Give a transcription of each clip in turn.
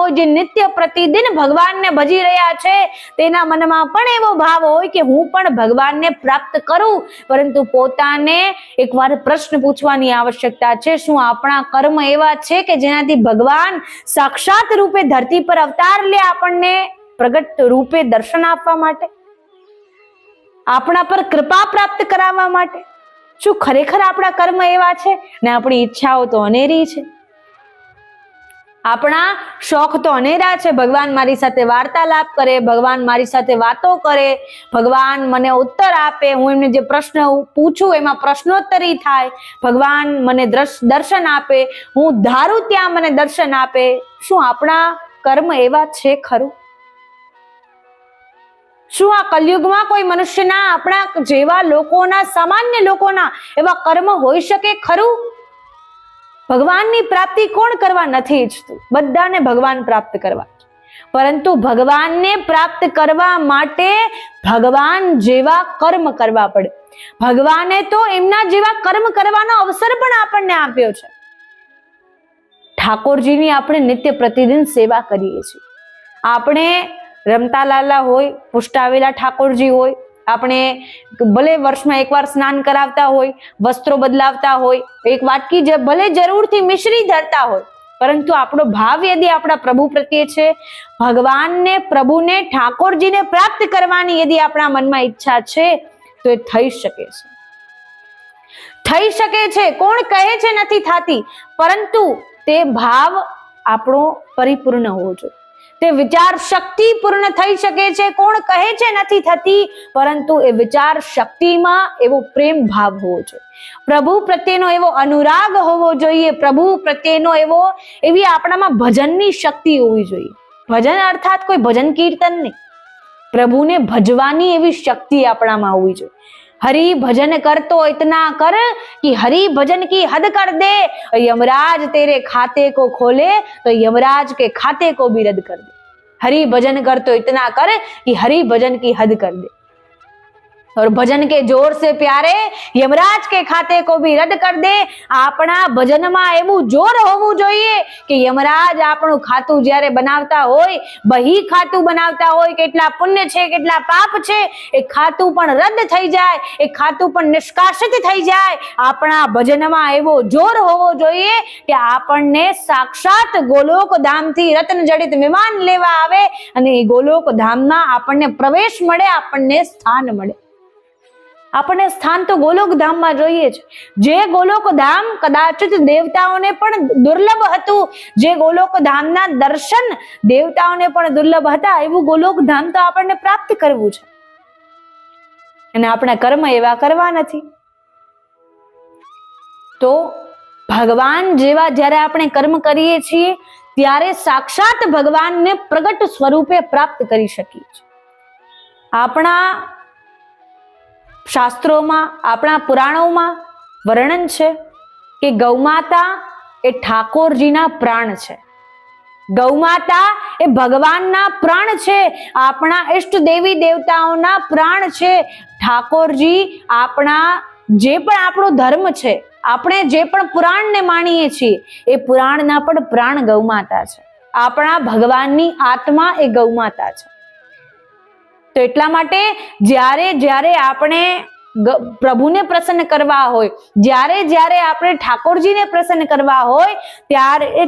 હોય, જે નિત્ય પ્રતિદિન ભગવાનને ભજી રહ્યા છે, તેના મનમાં પણ એવો ભાવ હોય કે હું પણ ભગવાનને પ્રાપ્ત કરું. પરંતુ પોતાને એકવાર પ્રશ્ન પૂછવાની આવશ્યકતા છે, શું આપણા કર્મ એવા છે કે જેનાથી ભગવાન સાક્ષાત રૂપે ધરતી પર અવતાર લે, આપણને પ્રગટ રૂપે દર્શન આપવા માટે, આપણા પર કૃપા પ્રાપ્ત કરાવવા માટે? શું ખરેખર આપણા કર્મ એવા છે? ને આપણી ઈચ્છાઓ તો અનેરી છે, આપણા શોખ તો અનેરા છે. ભગવાન મારી સાથે વાર્તાલાપ કરે, ભગવાન મારી સાથે વાતો કરે, ભગવાન મને ઉત્તર આપે, હું એમને જે પ્રશ્ન પૂછું એમાં પ્રશ્નોત્તરી થાય, ભગવાન મને દર્શન આપે, હું ધારું ત્યાં મને દર્શન આપે. શું આપણા કર્મ એવા છે ખરું? શું આ કલયુગમાં કોઈ મનુષ્યના, આપણા જેવા લોકોના, સામાન્ય લોકોના એવા કર્મ હોઈ શકે ખરું? ભગવાનની પ્રાપ્તિ કોણ કરવા નથી ઈચ્છતું? બધાને ભગવાન પ્રાપ્ત કરવા, પરંતુ ભગવાનને પ્રાપ્ત કરવા માટે ભગવાન જેવા કર્મ કરવા પડે. ભગવાને તો એમના જેવા કર્મ કરવાનો અવસર પણ આપણને આપ્યો છે. ઠાકોરજીની આપણે નિત્ય પ્રતિદિન સેવા કરીએ છીએ. આપણે રમતાલાલા હોય, પુષ્ટાવેલા ઠાકોરજી હોય, આપણે ભલે વર્ષમાં એકવાર સ્નાન કરાવતા હોય, વસ્ત્રો બદલાવતા હોય, એક વાટકી ભલે જરૂરથી મિશ્રી ધરતા હોય, પરંતુ આપણો ભાવ યદિ આપણા પ્રભુ પ્રત્યે છે, ભગવાનને, પ્રભુને, ઠાકોરજીને પ્રાપ્ત કરવાની યદિ આપણા મનમાં ઈચ્છા છે, તો એ થઈ શકે છે. થઈ શકે છે. કોણ કહે છે નથી થતી? પરંતુ તે ભાવ આપણો પરિપૂર્ણ હોવો જોઈએ. તે વિચાર શક્તિ પૂર્ણ થઈ શકે છે. કોણ કહે છે નથી થતી? પરંતુ એ વિચાર શક્તિમાં એવો પ્રેમ ભાવ હોવો જોઈએ, પ્રભુ પ્રત્યેનો એવો અનુરાગ હોવો જોઈએ, પ્રભુ પ્રત્યેનો એવી આપણામાં ભજનની શક્તિ હોવી જોઈએ. ભજન અર્થાત કોઈ ભજન કીર્તન નહીં, પ્રભુને ભજવાની એવી શક્તિ આપણામાં હોવી જોઈએ. हरि भजन कर तो इतना कर कि हरि भजन की हद कर दे, यमराज तेरे खाते को खोले तो यमराज के खाते को भी रद्द कर दे. हरि भजन कर तो इतना कर कि हरि भजन की हद कर दे, और भजन के जोर से प्यारे यमराज के खाते को भी रद्द कर दे. આપણા ભજનમાં એવું જોર હોવું જોઈએ કે યમરાજ આપણું ખાતું જ્યારે બનાવતા હોય, બહી ખાતું બનાવતા હોય, કેટલા પુણ્ય છે, કેટલા પાપ છે, એ ખાતું પણ રદ થઈ જાય, એ ખાતું પણ નિષ્કાસિત થઈ જાય. આપણા ભજનમાં એવો જોર હોવો જોઈએ કે આપણને સાક્ષાત ગોલોક ધામથી રત્ન જડિત વિમાન લેવા આવે અને એ ગોલોક ધામમાં આપણને પ્રવેશ મળે, આપણને સ્થાન મળે. આપણને સ્થાન તો ગોલોક ધામમાં જોઈએ છે. જે ગોલોક ધામ કદાચિત દેવતાઓને પણ દુર્લભ હતું, જે ગોલોક ધામના દર્શન દેવતાઓને પણ દુર્લભ હતા, એવું ગોલોક ધામ તો આપણને પ્રાપ્ત કરવું છે, અને આપણા કર્મ એવા કરવા નથી. તો ભગવાન જેવા જ્યારે આપણે કર્મ કરીએ છીએ, ત્યારે સાક્ષાત ભગવાનને પ્રગટ સ્વરૂપે પ્રાપ્ત કરી શકીએ છીએ. આપણા શાસ્ત્રોમાં, આપણા પુરાણોમાં વર્ણન છે કે ગૌમાતા એ ઠાકોરજીના પ્રાણ છે. ગૌમાતા એ ભગવાનના પ્રાણ છે, આપણા ઈષ્ટ દેવી દેવતાઓના પ્રાણ છે. ઠાકોરજી આપણા જે પણ આપણો ધર્મ છે, આપણે જે પણ પુરાણને માનીએ છીએ, એ પુરાણના પણ પ્રાણ ગૌમાતા છે. આપણા ભગવાનની આત્મા એ ગૌમાતા છે. તો એટલા માટે જ્યારે આપણે પ્રભુને પ્રસન્ન કરવા હોય, જ્યારે આપણે ઠાકોરજીને પ્રસન્ન કરવા હોય,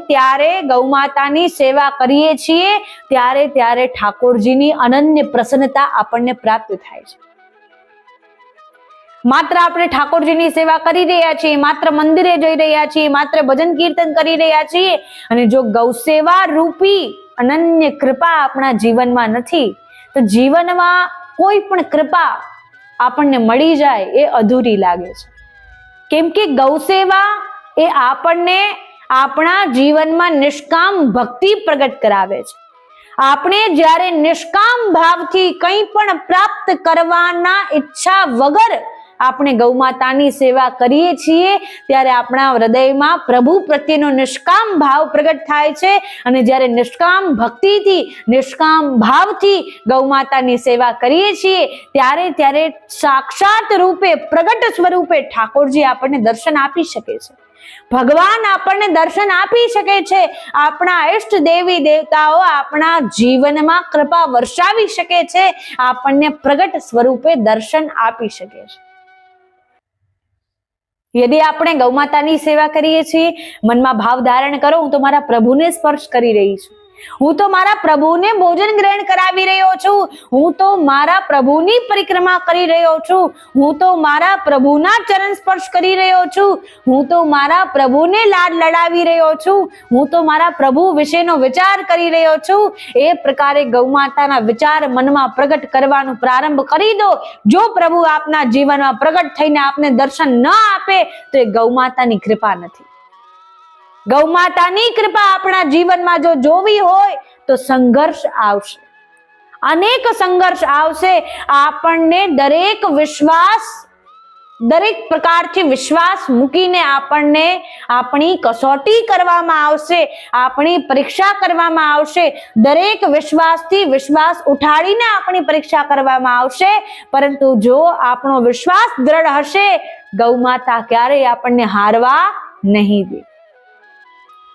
ત્યારે ગૌમાતાની સેવા કરીએ છીએ, ત્યારે ઠાકોરજીની અનન્ય પ્રસન્નતા આપણને પ્રાપ્ત થાય છે. માત્ર આપણે ઠાકોરજીની સેવા કરી રહ્યા છીએ, માત્ર મંદિરે જઈ રહ્યા છીએ, માત્ર ભજન કીર્તન કરી રહ્યા છીએ, અને જો ગૌસેવા રૂપી અનન્ય કૃપા આપણા જીવનમાં નથી, તો જીવનમાં કોઈ પણ કૃપા આપણને મળી જાય એ અધૂરી લાગે છે. કેમ કે ગૌસેવા એ આપણને આપણા જીવનમાં નિષ્કામ ભક્તિ પ્રગટ કરાવે છે. આપણે જ્યારે નિષ્કામ ભાવથી કંઈ પણ પ્રાપ્ત કરવાના ઈચ્છા વગર આપણે ગૌમાતાની સેવા કરીએ છીએ, ત્યારે આપણા હૃદયમાં પ્રભુ પ્રત્યેનો નિષ્કામ ભાવ પ્રગટ થાય છે. અને જ્યારે નિષ્કામ ભક્તિથી, નિષ્કામ ભાવથી ગૌમાતાની સેવા કરીએ છીએ, ત્યારે સાક્ષાત રૂપે, પ્રગટ સ્વરૂપે ઠાકોરજી આપણને દર્શન આપી શકે છે. ભગવાન આપણને દર્શન આપી શકે છે. આપણા ઈષ્ટ દેવી દેવતાઓ આપણા જીવનમાં કૃપા વર્ષાવી શકે છે, આપણને પ્રગટ સ્વરૂપે દર્શન આપી શકે છે. યદિ આપણે ગૌ માતાની સેવા કરીએ છીએ, મનમાં ભાવ ધારણ કરો, હું તો મારા પ્રભુને સ્પર્શ કરી રહી છું, હું તો મારા પ્રભુને ભોજન ગ્રહણ કરાવી રહ્યો છું, હું તો મારા પ્રભુની પરિક્રમા કરી રહ્યો છું, હું તો મારા પ્રભુના ચરણ સ્પર્શ કરી રહ્યો છું, હું તો મારા પ્રભુને લાડ લડાવી રહ્યો છું, હું તો મારા પ્રભુ વિશેનો વિચાર કરી રહ્યો છું. એ પ્રકારે ગૌ માતાના વિચાર મનમાં પ્રગટ કરવાનું પ્રારંભ કરી દો. જો પ્રભુ આપના જીવનમાં પ્રગટ થઈને આપને દર્શન ન આપે તો એ ગૌ માતાની કૃપા નથી. ગૌ માતાની કૃપા આપણા જીવનમાં જો જોવી હોય તો સંઘર્ષ આવશે, અનેક સંઘર્ષ આવશે. આપણને દરેક પ્રકારથી વિશ્વાસ મૂકીને આપણને આપણી કસોટી કરવામાં આવશે, આપણી પરીક્ષા કરવામાં આવશે. દરેક વિશ્વાસથી વિશ્વાસ ઉઠાડીને આપણી પરીક્ષા કરવામાં આવશે. પરંતુ જો આપણો વિશ્વાસ દ્રઢ હશે, ગૌ માતા ક્યારેય આપણને હારવા નહીં દે.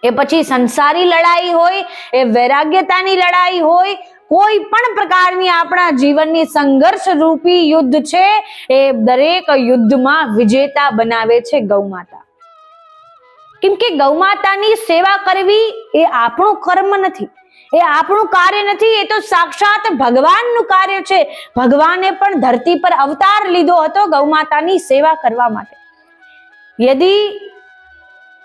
એ પછી સંસારી લડાઈ હોય, એ વૈરાગ્યતાની લડાઈ હોય, કોઈ પણ પ્રકારની આપણા જીવનની સંઘર્ષ રૂપી યુદ્ધ છે, એ દરેક યુદ્ધમાં વિજેતા બનાવે છે ગૌ માતા. કેમ કે ગૌ માતાની સેવા કરવી એ આપણું કર્મ નથી, એ આપણું કાર્ય નથી, એ તો સાક્ષાત ભગવાનનું કાર્ય છે. ભગવાને પણ ધરતી પર અવતાર લીધો હતો ગૌ માતાની સેવા કરવા માટે. યદિ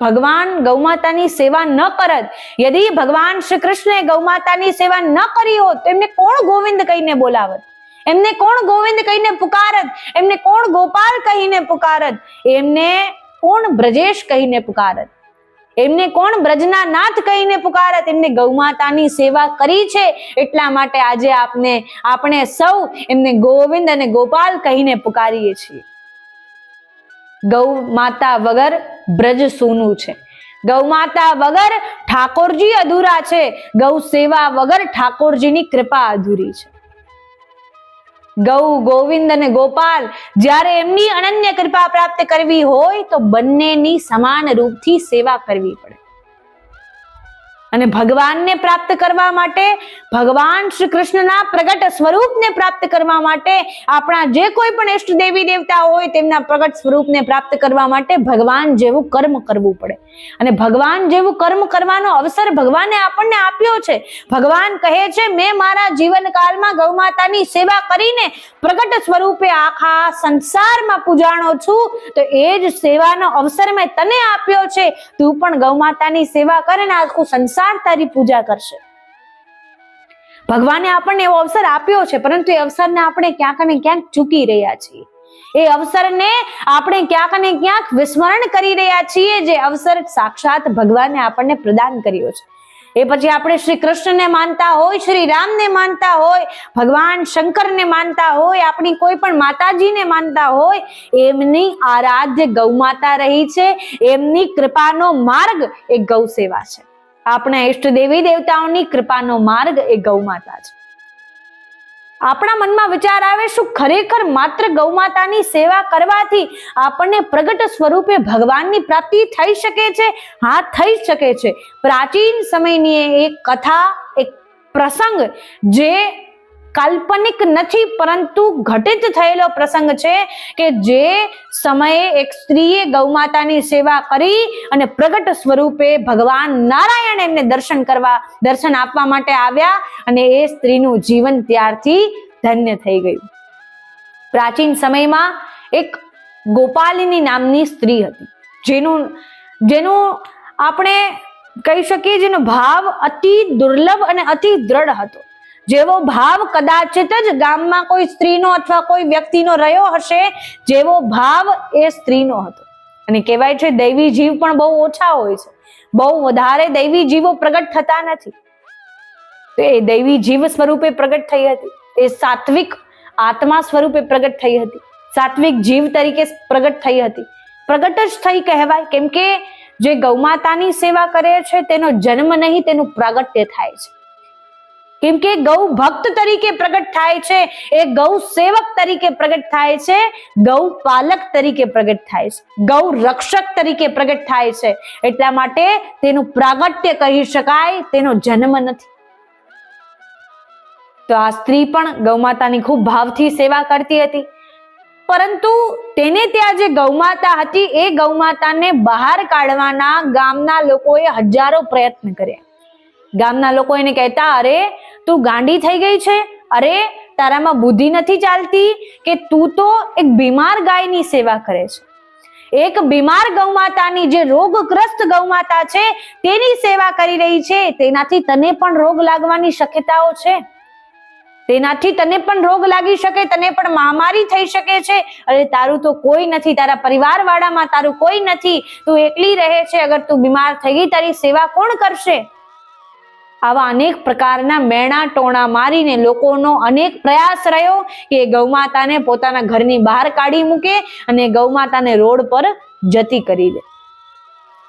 ભગવાન ગૌ માતાની સેવા ન કરત, યદિ ભગવાન શ્રી કૃષ્ણે ગૌ માતાની સેવા ન કરી હોત તો એમને કોણ ગોવિંદ કહીને બોલાવત, એમને કોણ ગોવિંદ કહીને પુકારત, એમને કોણ ગોપાલ કહીને પુકારત, એમને કોણ બ્રજેશ કહીને પુકારત, એમને કોણ બ્રજના નાથ કહીને પુકારત. એમને ગૌ માતાની સેવા કરી છે, એટલા માટે આજે આપણે સૌ એમને ગોવિંદ અને ગોપાલ કહીને પુકારીએ છીએ. ગૌ માતા વગર બ્રજ સૂનું છે, ગૌ માતા વગર ઠાકોરજી અધૂરા છે, ગૌ સેવા વગર ઠાકોરજીની કૃપા અધૂરી છે. ગૌ, ગોવિંદ અને ગોપાલ જ્યારે એમની અનન્ય કૃપા પ્રાપ્ત કરવી હોય તો બંનેની સમાન રૂપથી સેવા કરવી પડે. અને ભગવાનને પ્રાપ્ત કરવા માટે, ભગવાન શ્રી કૃષ્ણના પ્રગટ સ્વરૂપને પ્રાપ્ત કરવા માટે, આપણા જે કોઈ પણ ઇષ્ટ દેવી દેવતા હોય તેમના પ્રગટ સ્વરૂપને પ્રાપ્ત કરવા માટે ભગવાન જેવું કર્મ કરવું પડે. અને ભગવાન જેવું કર્મ કરવાનો અવસર ભગવાને આપણને આપ્યો છે. ભગવાન કહે છે, મેં મારા જીવનકાળમાં ગૌ માતાની સેવા કરીને પ્રગટ સ્વરૂપે આખા સંસારમાં પૂજાણો છું, તો એ જ સેવાનો અવસર મેં તને આપ્યો છે. તું પણ ગૌ માતાની સેવા કરે ને આખું સંસાર તારી પૂજા કરશે. ભગવાને આપણને એવો અવસર આપ્યો છે, પરંતુ એ અવસરને આપણે ક્યાંક ને ક્યાંક ચૂકી રહ્યા છીએ. એ અવસરને આપણે ક્યાંક ને ક્યાંક વિસ્મરણ કરી રહ્યા છીએ, જે અવસર સાક્ષાત ભગવાને આપણને પ્રદાન કર્યો છે. એ પછી આપણે શ્રી કૃષ્ણને માનતા હોય, શ્રી રામને માનતા હોય, ભગવાન શંકરને માનતા હોય, આપણી કોઈ પણ માતાજીને માનતા હોય, એમની આરાધ્ય ગૌ માતા રહી છે. એમની કૃપાનો માર્ગ એ ગૌ સેવા છે. આપણા ઇષ્ટ દેવી દેવતાઓની કૃપાનો માર્ગ એ ગૌ માતા છે. આપણા મનમાં વિચાર આવે, શું ખરેખર માત્ર ગૌ માતાની સેવા કરવાથી આપણને પ્રગટ સ્વરૂપે ભગવાનની પ્રાપ્તિ થઈ શકે છે? હા, થઈ શકે છે. પ્રાચીન સમયની એક કથા, એક પ્રસંગ જે કાલ્પનિક નથી પરંતુ ઘટિત થયેલો પ્રસંગ છે, કે જે સમયે એક સ્ત્રીએ ગૌ માતાની સેવા કરી અને પ્રગટ સ્વરૂપે ભગવાન નારાયણ એમને દર્શન આપવા માટે આવ્યા, અને એ સ્ત્રીનું જીવન ત્યારથી ધન્ય થઈ ગયું. પ્રાચીન સમયમાં એક ગોપાલિની નામની સ્ત્રી હતી, જેનું આપણે કહી શકીએ, જેનો ભાવ અતિ દુર્લભ અને અતિ દ્રઢ હતો. જેવો ભાવ કદાચિત જ ગામમાં કોઈ સ્ત્રીનો અથવા કોઈ વ્યક્તિનો રહ્યો હશે, જેવો ભાવ એ સ્ત્રીનો હતો. અને કહેવાય છે દૈવી જીવ પણ બહુ ઓછા હોય છે, બહુ વધારે દૈવી જીવો પ્રગટ થતા નથી. એ દૈવી જીવ સ્વરૂપે પ્રગટ થઈ હતી, એ સાત્વિક આત્મા સ્વરૂપે પ્રગટ થઈ હતી, સાત્વિક જીવ તરીકે પ્રગટ થઈ હતી. પ્રગટ જ થઈ કહેવાય, કેમ કે જે ગૌ માતાની સેવા કરે છે તેનો જન્મ નહીં, તેનું પ્રાગટ્ય થાય છે. કેમ કે ગૌ ભક્ત તરીકે પ્રગટ થાય છે, એ ગૌ સેવક તરીકે પ્રગટ થાય છે, ગૌ પાલક તરીકે પ્રગટ થાય છે, ગૌ રક્ષક તરીકે પ્રગટ થાય છે. એટલા માટે તેનું પ્રાગટ્ય કહી શકાય, તેનો જન્મ નથી. તો આ સ્ત્રી પણ ગૌમાતાની ખૂબ ભાવથી સેવા કરતી હતી, પરંતુ તેને ત્યાં જે ગૌમાતા હતી એ ગૌમાતાને બહાર કાઢવાના ગામના લોકોએ હજારો પ્રયત્ન કર્યા. ગામના લોકો એને કહેતા, અરે તું ગાંડી થઈ ગઈ છે, અરે તારામાં બુદ્ધિ નથી ચાલતી, કે તું તો એક બીમાર ગાયની સેવા કરે છે, એક બીમાર ગૌમાતાની, જે રોગગ્રસ્ત ગૌમાતા છે તેની સેવા કરી રહી છે. તેનાથી તને પણ રોગ લાગવાની શક્યતાઓ છે, તેનાથી તને પણ રોગ લાગી શકે, તને પણ મહામારી થઈ શકે છે. અરે તારું તો કોઈ નથી, તારા પરિવાર વાળામાં તારું કોઈ નથી, તું એકલી રહે છે, અગર તું બીમાર થઈ ગઈ તારી સેવા કોણ કરશે? આવા અનેક પ્રકારના મેણા ટોણા મારીને લોકોનો અનેક પ્રયાસ રહ્યો કે ગૌમાતાને પોતાના ઘરની બહાર કાઢી મૂકે અને ગૌમાતાને રોડ પર જતી કરી દે,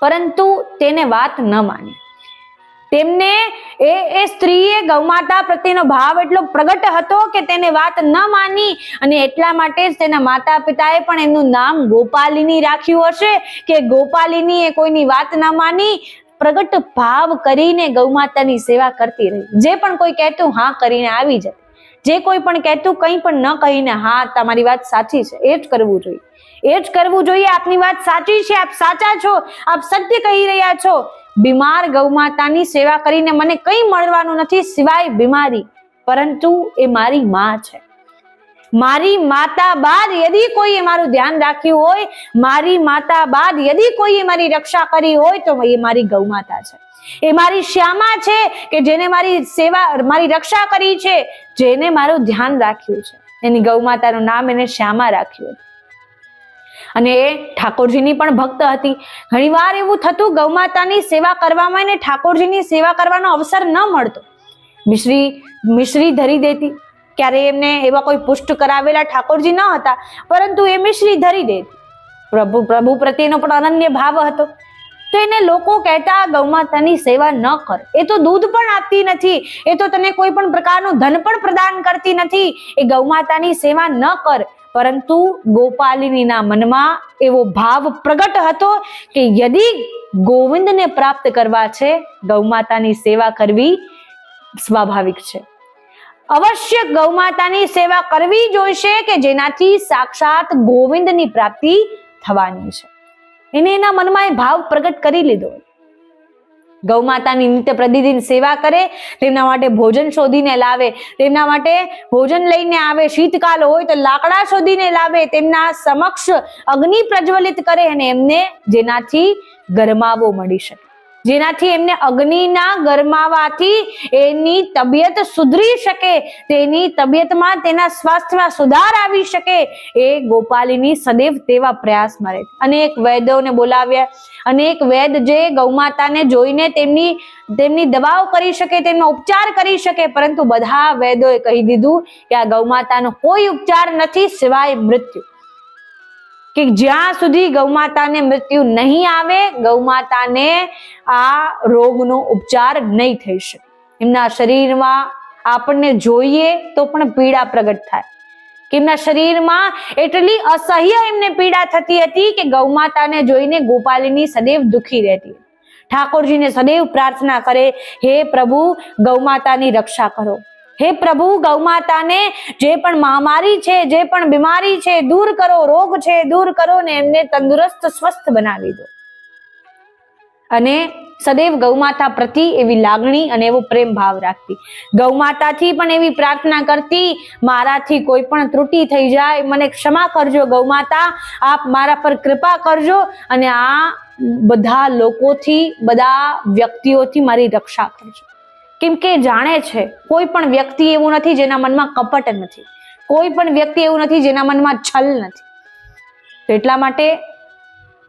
પરંતુ તેને વાત ન માની. તેમને એ સ્ત્રીએ ગૌમાતા પ્રત્યેનો ભાવ એટલો પ્રગટ હતો કે તેને વાત ન માની, અને એટલા માટે જ તેના માતા પિતાએ પણ એમનું નામ ગોપાલિની રાખ્યું હશે, કે ગોપાલિની એ કોઈની વાત ન માની, પ્રગટ ભાવ કરીને ગૌમાતાની સેવા કરતી રહી. જે પણ કોઈ કહેતું હા કરીને આવી જતી, જે કોઈ પણ કહેતું કંઈ પણ ન કહીને હા તમારી વાત સાચી છે, એ જ કરવું જોઈએ, એ જ કરવું જોઈએ, આપની વાત સાચી છે, આપ સાચા છો, આપ સત્ય કહી રહ્યા છો. બીમાર ગૌમાતાની સેવા કરીને મને કંઈ મળવાનું નથી સિવાય બીમારી, પરંતુ એ મારી માં છે, મારી માતા બાદ યદી કોઈએ મારું ધ્યાન રાખ્યું હોય, મારી માતા બાદ યદી કોઈએ મારી રક્ષા કરી હોય તો એ મારી ગૌમાતા છે, એ મારી શ્યામા છે, કે જેને મારી સેવા, મારી રક્ષા કરી છે, જેને મારું ધ્યાન રાખ્યું છે. એની ગૌમાતાનું નામ એને શ્યામા રાખ્યું. અને એ ઠાકોરજીની પણ ભક્ત હતી. ઘણીવાર એવું થતું ગૌમાતાની સેવા કરવામાં એને ઠાકોરજીની સેવા કરવાનો અવસર ન મળતો. મિશ્રી ધરી દેતી, ક્યારે એમને એવા કોઈ પુષ્ટ કરાવેલા ઠાકોરજી ન હતા, પરંતુ એ મિશ્રી ધરી દેતી. પ્રભુ પ્રત્યેનો પણ અનન્ય ભાવ હતો. તો એને લોકો કહેતા, ગૌમાતાની સેવા ન કર, એ તો દૂધ પણ આપતી નથી, એ તો તને કોઈ પણ પ્રકારનું ધન પણ પ્રદાન કરતી નથી, એ ગૌમાતાની સેવા ન કર. પરંતુ ગોપાલિનીના મનમાં એવો ભાવ પ્રગટ હતો કે યદી ગોવિંદને પ્રાપ્ત કરવા છે, ગૌમાતાની સેવા કરવી સ્વાભાવિક છે. અવશ્ય ગૌમાતાની સેવા કરવી જોઈશે, કે જેનાથી સાક્ષાત ગોવિંદની પ્રાપ્તિ થવાની છે. એને એના મનમાં એ ભાવ પ્રગટ કરી લીધો. ગૌમાતાની નિત્ય પ્રતિદિન સેવા કરે, તેમના માટે ભોજન શોધીને લાવે, તેમના માટે ભોજન લઈને આવે, શીતકાલ હોય તો લાકડા શોધીને લાવે, તેમના સમક્ષ અગ્નિ પ્રજ્વલિત કરે, અને એમને જેનાથી ગરમાવો મળી શકે, જેનાથી એમને અગ્નિના ગરમાવાથી એની તબિયત સુધરી શકે, તેની તબિયતમાં, તેના સ્વાસ્થ્યમાં સુધાર આવી શકે, એ ગોપાલિની સદૈવ તેવા પ્રયાસમાં રહે. અનેક વૈદ્યોને બોલાવ્યા, અનેક વેદ જે ગૌમાતાને જોઈને તેમની દવાઓ કરી શકે, તેમનો ઉપચાર કરી શકે, પરંતુ બધા વેદોએ કહી દીધું કે આ ગૌમાતાનો કોઈ ઉપચાર નથી સિવાય મૃત્યુ, કે જ્યાં સુધી ગૌમાતાને મૃત્યુ નહીં આવે, ગૌમાતાને આ રોગનો ઉપચાર નહીં થઈ શકે. એમના શરીરમાં આપણને જોઈએ તો પણ પીડા પ્રગટ થાય, કે એમના શરીરમાં એટલી અસહ્ય એમને પીડા થતી હતી કે ગૌમાતાને જોઈને ગોપાલિની સદૈવ દુખી રહેતી. ઠાકોરજીને સદૈવ પ્રાર્થના કરે, હે પ્રભુ ગૌમાતાની રક્ષા કરો, હે પ્રભુ ગૌમાતાને જે પણ મહામારી છે, જે પણ બીમારી છે દૂર કરો, રોગ છે દૂર કરો, ને એમને તંદુરસ્ત સ્વસ્થ બનાવી દો. અને સદૈવ ગૌમાતા પ્રતિ એવી લાગણી અને એવો પ્રેમ ભાવ રાખતી. ગૌમાતાથી પણ એવી પ્રાર્થના કરતી, મારાથી કોઈ પણ ત્રુટિ થઈ જાય, મને ક્ષમા કરજો ગૌમાતા, આપ મારા પર કૃપા કરજો, અને આ બધા લોકોથી, બધા વ્યક્તિઓથી મારી રક્ષા કરજો. કેમ કે જાણે છે કોઈ પણ વ્યક્તિ એવું નથી જેના મનમાં કપટ નથી, કોઈ પણ વ્યક્તિ એવું નથી જેના મનમાં છલ નથી. તો એટલા માટે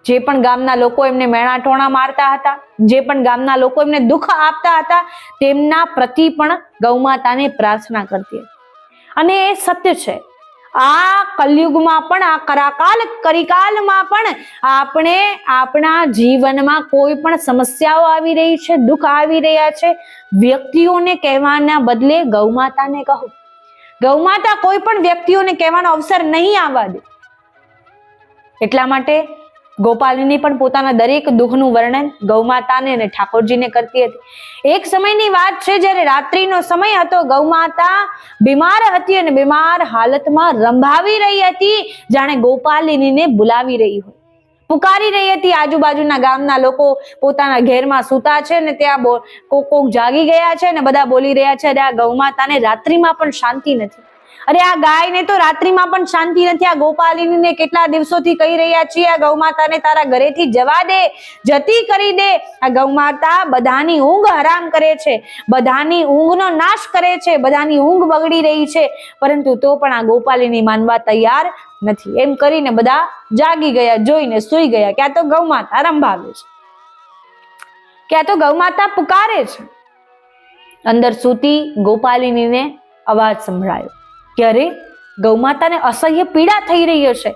જે પણ ગામના લોકો એમને મેણા ટોણા મારતા હતા, જે પણ ગામના લોકો એમને દુઃખ આપતા હતા, તેમના પ્રતિ પણ ગૌમાતાને પ્રાર્થના કરતી હતી. અને એ સત્ય છે. આ કલયુગમાં પણ, આ કરિકાલમાં પણ આપણે આપણા જીવનમાં કોઈ પણ સમસ્યાઓ આવી રહી છે, દુઃખ આવી રહ્યા છે, વ્યક્તિઓને કહેવાના બદલે ગૌમાતાને કહો. ગૌમાતા કોઈ પણ વ્યક્તિઓને કહેવાનો અવસર નહીં આવવા દે. એટલા માટે ગોપાલિની પણ પોતાના દરેક દુઃખનું વર્ણન ગૌમાતાને અને ઠાકોરજીને કરતી હતી. એક સમયની વાત છે, જ્યારે રાત્રિનો સમય હતો, ગૌમાતા બીમાર હતી અને બીમાર હાલતમાં રંભાવી રહી હતી, જાણે ગોપાલિનીને બોલાવી રહી હોય, પુકારી રહી હતી. આજુબાજુના ગામના લોકો પોતાના ઘેરમાં સૂતા છે ને ત્યાં કોક જાગી ગયા છે ને બધા બોલી રહ્યા છે, અરે આ ગૌમાતાને રાત્રિમાં પણ શાંતિ નથી, અરે આ ગાયને તો રાત્રિમાં પણ શાંતિ નથી, આ ગોપાલિનીને કેટલા દિવસોથી કહી રહ્યા છીએ આ ગૌમાતાને તારા ઘરેથી જવા દે, જતી કરી દે. આ ગૌમાતા બધાની ઊંઘ હરામ કરે છે, બધાની ઊંઘનો નાશ કરે છે, બધાની ઊંઘ બગડી રહી છે, પરંતુ તો પણ આ ગોપાલિની માનવા તૈયાર નથી. એમ કરીને બધા જાગી ગયા, જોઈને સુઈ ગયા કે આ તો ગૌમાતા રંભાવે છે, કે આ તો ગૌમાતા પુકારે છે. અંદર સૂતી ગોપાલિનીને અવાજ સંભળાયો કે અરે ગૌમાતાને અસહ્ય પીડા થઈ રહી હશે,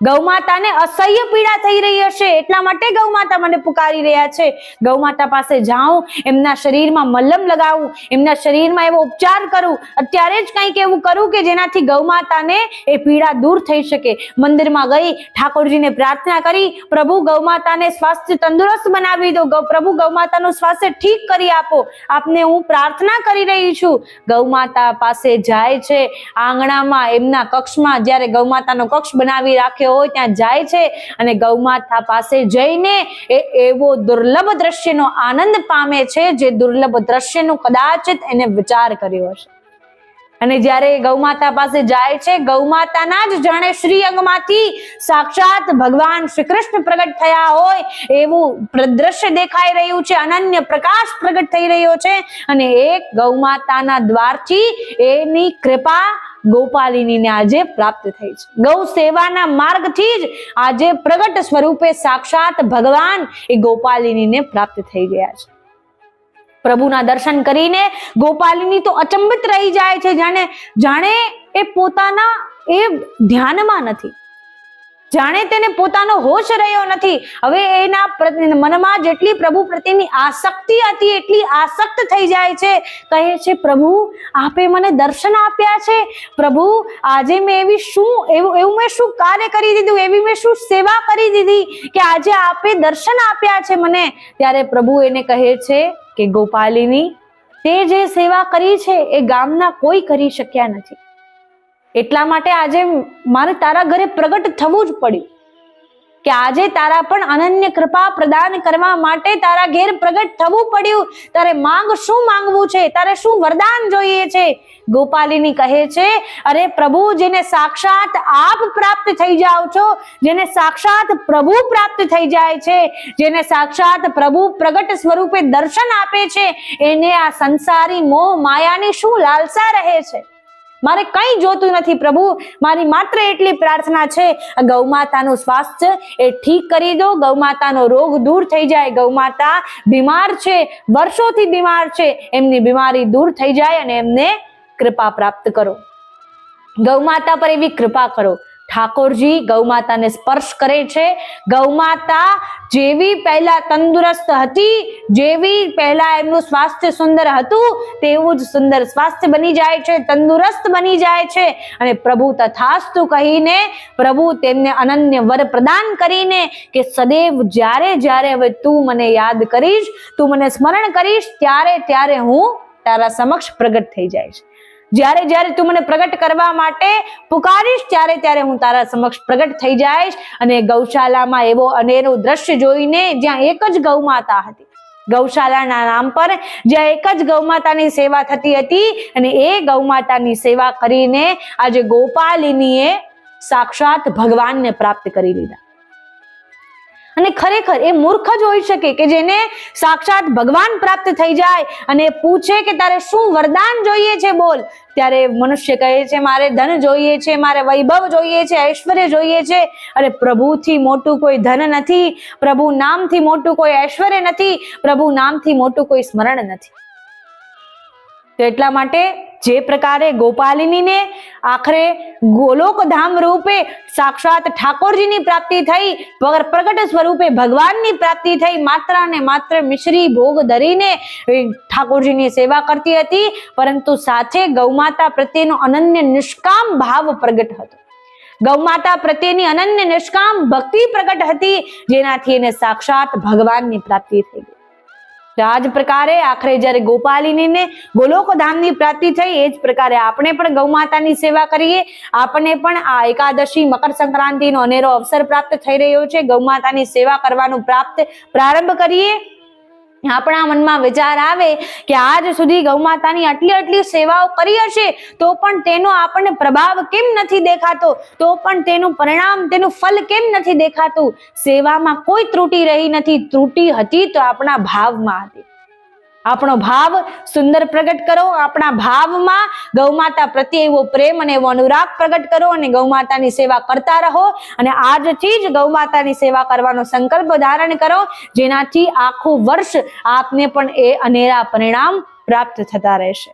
ગૌમાતાને અસહ્ય પીડા થઈ રહી હશે, એટલા માટે ગૌમાતા મને પુકારી રહ્યા છે. ગૌમાતા પાસે જાઉં, એમના શરીરમાં મલમ લગાવું, એમના શરીરમાં એવો ઉપચાર કરું, અત્યારે જ કંઈક એવું કરું કે જેનાથી ગૌમાતાને એ પીડા દૂર થઈ શકે. મંદિરમાં ગઈ, ઠાકોરજીને પ્રાર્થના કરી, પ્રભુ ગૌમાતાને સ્વાસ્થ્ય તંદુરસ્ત બનાવી દો, પ્રભુ ગૌમાતાનું સ્વાસ્થ્ય ઠીક કરી આપો, આપને હું પ્રાર્થના કરી રહી છું. ગૌમાતા પાસે જાય છે, આંગણામાં એમના કક્ષમાં, જ્યારે ગૌમાતાનો કક્ષ બનાવી રાખ્યો હોય ત્યાં જાય છે અને ગૌમાતા પાસે જઈને એવો દુર્લભ દ્રશ્યનો આનંદ પામે છે, જે દુર્લભ દ્રશ્યનો કદાચ એને વિચાર કર્યો હશે. અને જ્યારે ગૌમાતા પાસે જાય છે, ગૌમાતાના જ જાણે શ્રી અંગમાંથી સાક્ષાત ભગવાન શ્રી કૃષ્ણ પ્રગટ થયા હોય એવું દ્રશ્ય દેખાઈ રહ્યું છે, અનન્ય પ્રકાશ પ્રગટ થઈ રહ્યો છે. અને એક ગૌમાતાના દ્વારથી એની કૃપા ગોપાલિનીને આજે પ્રાપ્ત થઈ છે. ગૌ સેવાના માર્ગથી જ આજે પ્રગટ સ્વરૂપે સાક્ષાત ભગવાન એ ગોપાલિનીને પ્રાપ્ત થઈ ગયા છે. પ્રભુના દર્શન કરીને ગોપાલિની તો અચંબિત રહી જાય છે, જાણે એ પોતાના એ ધ્યાનમાં નથી, જાણે તેને પોતાનો હોશ રહ્યો નથી. હવે એના મનમાં જેટલી પ્રભુ પ્રત્યેની આસક્તિ હતી એટલી આસક્ત થઈ જાય છે. કહે છે પ્રભુ આપે મને દર્શન આપ્યા છે, પ્રભુ આજે મેં એવું મેં શું કાર્ય કરી દીધું, એવી મેં શું સેવા કરી દીધી કે આજે આપે દર્શન આપ્યા છે મને. ત્યારે પ્રભુ એને કહે છે કે ગોપાલિની, તે જે સેવા કરી છે એ ગામના કોઈ કરી શક્યા નથી, એટલા માટે આજે મારે તારા ઘરે પ્રગટ થવું જ પડ્યું કે આજે તારા પણ અનન્ય કૃપા પ્રદાન કરવા માટે તારા ઘેર પ્રગટ થવું પડ્યું. તારે માંગ શું માંગવું છે, તારે શું વરદાન જોઈએ છે? ગોપાલિની કહે છે અરે પ્રભુ, જેને સાક્ષાત આપ પ્રાપ્ત થઈ જાઓ છો, જેને સાક્ષાત પ્રભુ પ્રાપ્ત થઈ જાય છે, જેને સાક્ષાત પ્રભુ પ્રગટ સ્વરૂપે દર્શન આપે છે, એને આ સંસારી મોહ માયાની શું લાલસા રહે છે? મારે કઈ જોતું નથી પ્રભુ, મારી માત્ર એટલી પ્રાર્થના છે ગૌમાતાનું સ્વાસ્થ્ય એ ઠીક કરી દો, ગૌમાતાનો રોગ દૂર થઈ જાય. ગૌમાતા બીમાર છે, વર્ષોથી બીમાર છે, એમની બીમારી દૂર થઈ જાય અને એમને કૃપા પ્રાપ્ત કરો. ગૌમાતા પર એવી કૃપા કરો. ઠાકોરજી ગૌમાતાને સ્પર્શ કરે છે. ગૌમાતા જેવી પહેલા તંદુરસ્ત હતી, જેવી પહેલા એમનું સ્વાસ્થ્ય સુંદર હતું, તેવું જ સુંદર સ્વાસ્થ્ય બની જાય છે, તંદુરસ્ત બની જાય છે. અને પ્રભુ તથાસ્તુ કહીને પ્રભુ તેમને અનન્ય વર પ્રદાન કરીને કે સદૈવ જ્યારે જ્યારે હવે તું મને યાદ કરીશ, તું મને સ્મરણ કરીશ, ત્યારે ત્યારે હું તારા સમક્ષ પ્રગટ થઈ જઈશ. જ્યારે જ્યારે તું મને પ્રગટ કરવા માટે પુકારીશ, ત્યારે ત્યારે હું તારા સમક્ષ પ્રગટ થઈ જઈશ. અને ગૌશાલામાં એવો અનેરો દ્રશ્ય જોઈને, જ્યાં એક જ ગૌમાતા હતી, ગૌશાલાના નામ પર જ્યાં એક જ ગૌમાતાની સેવા થતી હતી, અને એ ગૌમાતાની સેવા કરીને આજે ગોપાલિનીએ સાક્ષાત ભગવાનને પ્રાપ્ત કરી લીધા. અને ખરેખર એ મૂર્ખ જ હોઈ શકે કે જેને સાક્ષાત ભગવાન પ્રાપ્ત થઈ જાય અને પૂછે કે તારે શું વરદાન જોઈએ છે બોલ. ત્યારે મનુષ્ય કહે છે મારે ધન જોઈએ છે, મારે વૈભવ જોઈએ છે, ઐશ્વર્ય જોઈએ છે. અરે પ્રભુથી મોટું કોઈ ધન નથી, પ્રભુ નામથી મોટું કોઈ ઐશ્વર્ય નથી, પ્રભુ નામથી મોટું કોઈ સ્મરણ નથી. તો એટલા માટે જે પ્રકારે ગોપાલિનીને આખરે ગોલોક ધામ રૂપે સાક્ષાત ઠાકોરજીની પ્રાપ્તિ થઈ, પ્રગટ સ્વરૂપે ભગવાનની પ્રાપ્તિ થઈ, માત્ર ને માત્ર મિશ્રી ભોગ ધરીને ઠાકોરજીની સેવા કરતી હતી, પરંતુ સાથે ગૌમાતા પ્રત્યેનો અનન્ય નિષ્કામ ભાવ પ્રગટ હતો. ગૌમાતા પ્રત્યેની અનન્ય નિષ્કામ ભક્તિ પ્રગટ હતી, જેનાથી એને સાક્ષાત ભગવાનની પ્રાપ્તિ થઈ ગઈ. આ જ પ્રકારે આખરે જ્યારે ગોપાલિનીને ગોલોક ધામની પ્રાપ્તિ થઈ, એ જ પ્રકારે આપણે પણ ગૌમાતાની સેવા કરીએ. આપણને પણ આ એકાદશી મકર સંક્રાંતિનો અનેરો અવસર પ્રાપ્ત થઈ રહ્યો છે. ગૌમાતાની સેવા કરવાનું પ્રારંભ કરીએ. આપણા મનમાં વિચાર આવે કે આજ સુધી ગૌમાતાની આટલી સેવાઓ કરી હશે, તો પણ તેનો આપણને પ્રભાવ કેમ નથી દેખાતો, તો પણ તેનું પરિણામ, તેનું ફલ કેમ નથી દેખાતું. સેવામાં કોઈ ત્રુટિ રહી નથી. ત્રુટિ હતી તો આપણા ભાવમાં હતી. આપણો ભાવ સુંદર પ્રગટ કરો. આપણા ભાવમાં ગૌમાતા પ્રત્યે એવો પ્રેમ અને એવો અનુરાગ પ્રગટ કરો અને ગૌમાતાની સેવા કરતા રહો. અને આજથી જ ગૌમાતાની સેવા કરવાનો સંકલ્પ ધારણ કરો, જેનાથી આખું વર્ષ આપને પણ એ અનેરા પરિણામ પ્રાપ્ત થતા રહેશે.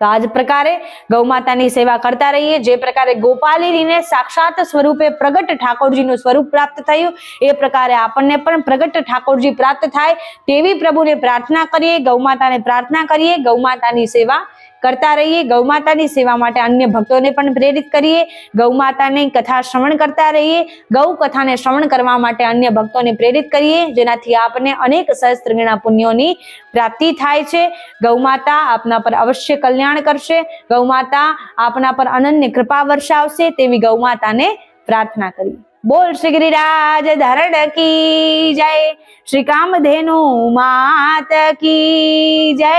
તો આ જ પ્રકારે ગૌમાતાની સેવા કરતા રહીએ. જે પ્રકારે ગોપાલિનીને સાક્ષાત સ્વરૂપે પ્રગટ ઠાકોરજીનું સ્વરૂપ પ્રાપ્ત થયું, એ પ્રકારે આપણને પણ પ્રગટ ઠાકોરજી પ્રાપ્ત થાય તેવી પ્રભુને પ્રાર્થના કરીએ. ગૌમાતાને પ્રાર્થના કરીએ. ગૌમાતાની સેવા કરતા રહીએ. ગૌમાતાની સેવા માટે અન્ય ભક્તોને પણ પ્રેરિત કરીએ. ગૌમાતાની કથા શ્રવણ કરતા રહીએ. ગૌ કથાને શ્રવણ કરવા માટે અન્ય ભક્તોને પ્રેરિત કરીએ, જેનાથી આપને અનેક સહસ્ત્ર ગણા પુણ્યોની પ્રાપ્તિ થાય છે. ગૌમાતા આપના પર અવશ્ય કલ્યાણ કરશે. ગૌમાતા આપના પર અનન્ય કૃપા વર્ષાવશે તેવી ગૌમાતાને પ્રાર્થના કરીએ. બોલ શ્રી ગિરિરાજ ધરણ કી જય. શ્રી કામધેનુ માત કી જય.